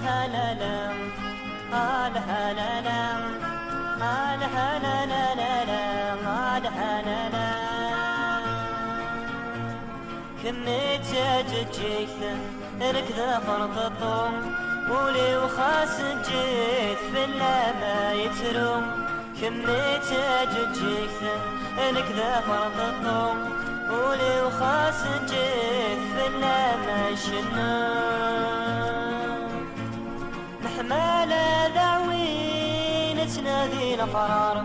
هلا لا هلا لا هلا لا لا لا هلا لا كميت جيت ركض فرض الطوم ولي وخاس جيت في ما يتروم كميت جيت ركض فرض الطوم ولي وخاس جيت في ما يشنوم نحمل دعوين تنادي القرار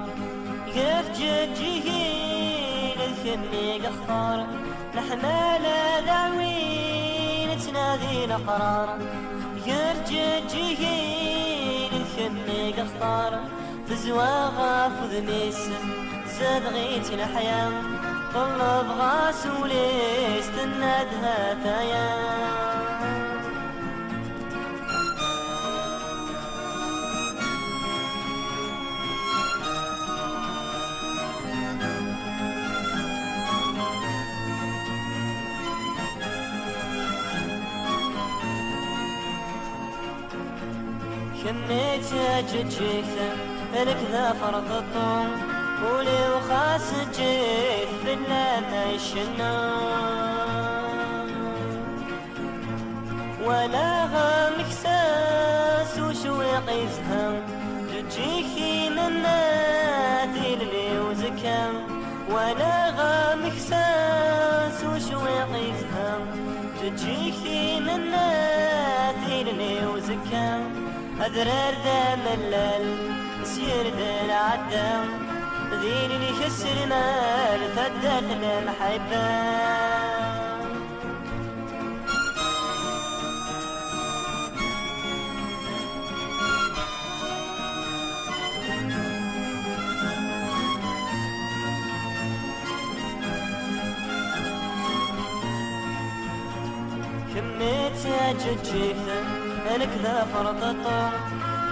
قف جيهين الكمي قخطار نحمل دعوين تنادي القرار قف جيهين الكمي قخطار في زواغة فذنيس زاد غيت الحياة طلب غاس وليس تنادها ثايا كميت جيت ركض فرض الطوم ولي وخاس جيت في ما يشنوم ولا غام كساس وشويق يزهم جيكي من نادي اللي وزكام ولا غام كساس وشويق يزهم جيكي من نادي اللي وزكام أذرار ذا ملال سير ذا العدام ذين اللي يكسر مال فدات المحبة كميت جيت ركض فرض الطوم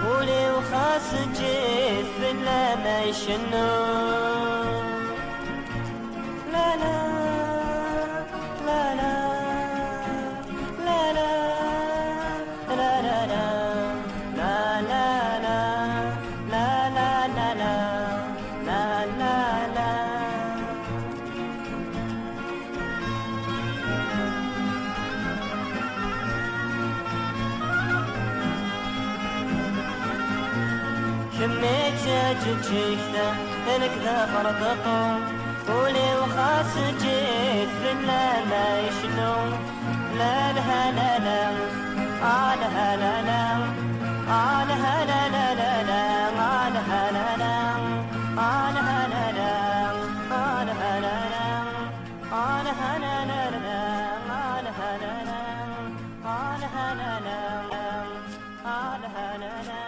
ولي وخاس جيت في ما يشنوم لا لا لا لا لا لا لا لا لا لا لا لا لا لا لا كميت جيت ركض فرض الطوم ولي وخاس جيت في ما يشنوم لا لا لا لا لا لا لا لا لا لا لا لا لا لا لا لا لا